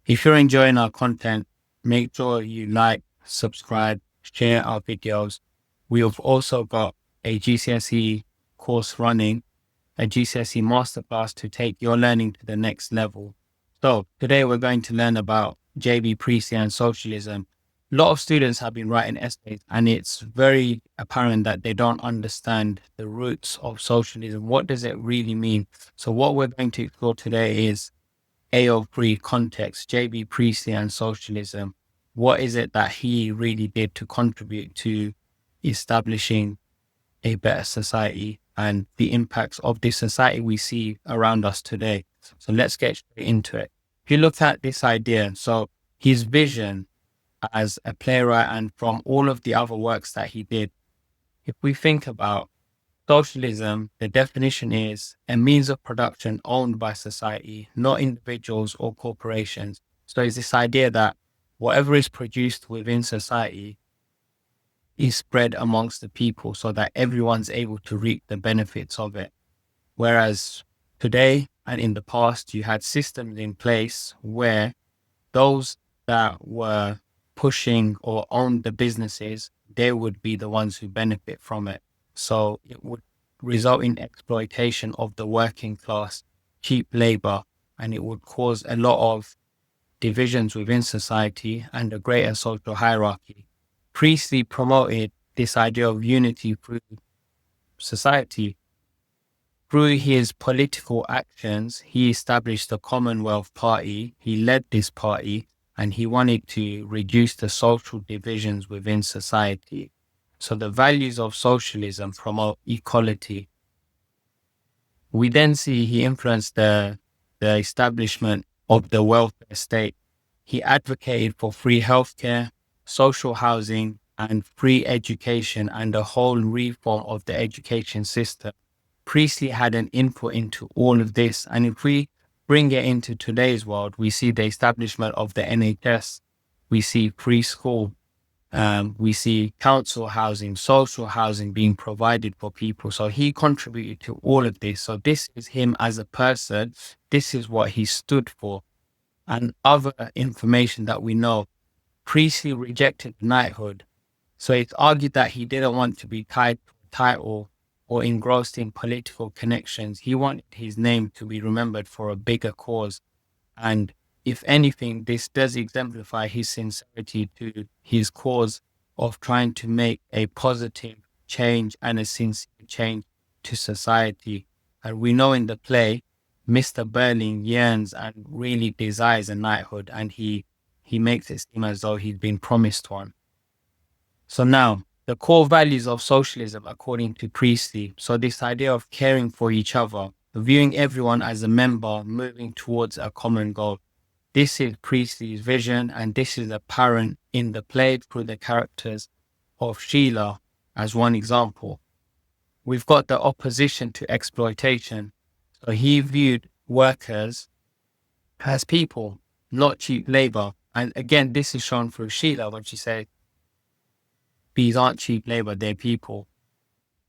If you're enjoying our content, make sure you like, subscribe, share our videos. We've also got a GCSE course running, a GCSE Masterclass to take your learning to the next level. So today we're going to learn about J.B. Priestley and socialism. A lot of students have been writing essays, and it's very apparent that they don't understand the roots of socialism. What does it really mean? So what we're going to explore today is AO3 context, J.B. Priestley and socialism. What is it that he really did to contribute to establishing a better society and the impacts of this society we see around us today? So let's get straight into it. If you look at this idea, so his vision as a playwright and from all of the other works that he did, if we think about socialism, the definition is a means of production owned by society, not individuals or corporations. So it's this idea that whatever is produced within society is spread amongst the people so that everyone's able to reap the benefits of it. Whereas today and in the past, you had systems in place where those that were pushing or owned the businesses, they would be the ones who benefit from it. So it would result in exploitation of the working class, cheap labor, and it would cause a lot of divisions within society and a greater social hierarchy. Priestley promoted this idea of unity through society. Through his political actions, he established the Commonwealth Party. He led this party and he wanted to reduce the social divisions within society. So the values of socialism promote equality. We then see he influenced the establishment of the welfare state. He advocated for free healthcare, social housing, and free education, and a whole reform of the education system. Priestley had an input into all of this. And if we bring it into today's world, we see the establishment of the NHS, we see free school, we see council housing, social housing being provided for people. So he contributed to all of this. So this is him as a person. This is what he stood for. And other information that we know, Priestley rejected knighthood. So it's argued that he didn't want to be tied to a title or engrossed in political connections. He wanted his name to be remembered for a bigger cause. And if anything, this does exemplify his sincerity to his cause of trying to make a positive change and a sincere change to society. And we know in the play, Mr. Burling yearns and really desires a knighthood, and he makes it seem as though he's been promised one. So now, the core values of socialism, according to Priestley. So this idea of caring for each other, viewing everyone as a member, moving towards a common goal. This is Priestley's vision, and this is apparent in the play through the characters of Sheila as one example. We've got the opposition to exploitation. So he viewed workers as people, not cheap labor. And again, this is shown through Sheila when she said, these aren't cheap labor, they're people.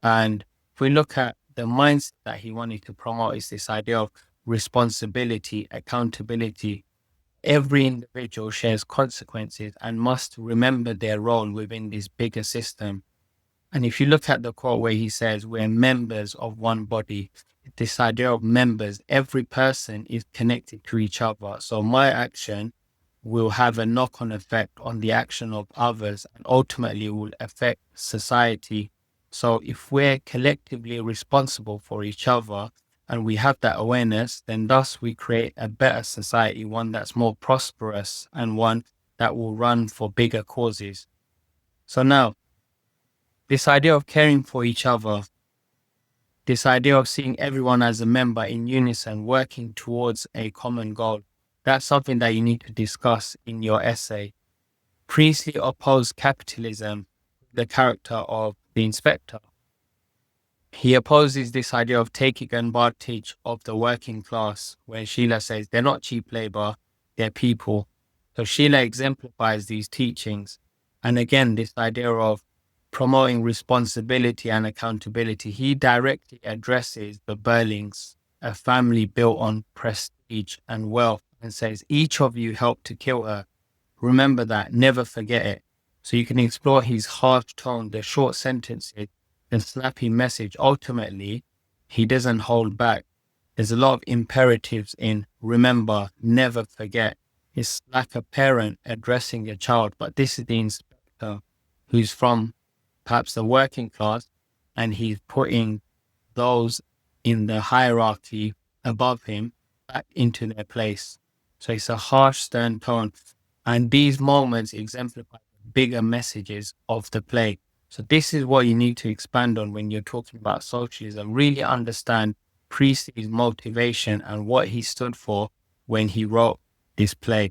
And if we look at the mindset that he wanted to promote, is this idea of responsibility, accountability. Every individual shares consequences and must remember their role within this bigger system. And if you look at the quote where he says, we're members of one body, this idea of members, every person is connected to each other. So my action will have a knock-on effect on the action of others and ultimately will affect society. So if we're collectively responsible for each other and we have that awareness, then thus we create a better society, one that's more prosperous and one that will run for bigger causes. So now, this idea of caring for each other, this idea of seeing everyone as a member in unison, working towards a common goal, that's something that you need to discuss in your essay. Priestley opposed capitalism, the character of the inspector. He opposes this idea of taking advantage of the working class, where Sheila says they're not cheap labor, they're people. So Sheila exemplifies these teachings. And again, this idea of promoting responsibility and accountability, he directly addresses the Burlings, a family built on prestige and wealth. and says, each of you helped to kill her. Remember that, never forget it. So you can explore his harsh tone, the short sentences, the snappy message. Ultimately, he doesn't hold back. There's a lot of imperatives in remember, never forget. It's like a parent addressing a child, but this is the inspector who's from perhaps the working class, and he's putting those in the hierarchy above him back into their place. So it's a harsh, stern tone. And these moments exemplify the bigger messages of the play. So this is what you need to expand on when you're talking about socialism. Really understand Priestley's motivation and what he stood for when he wrote this play.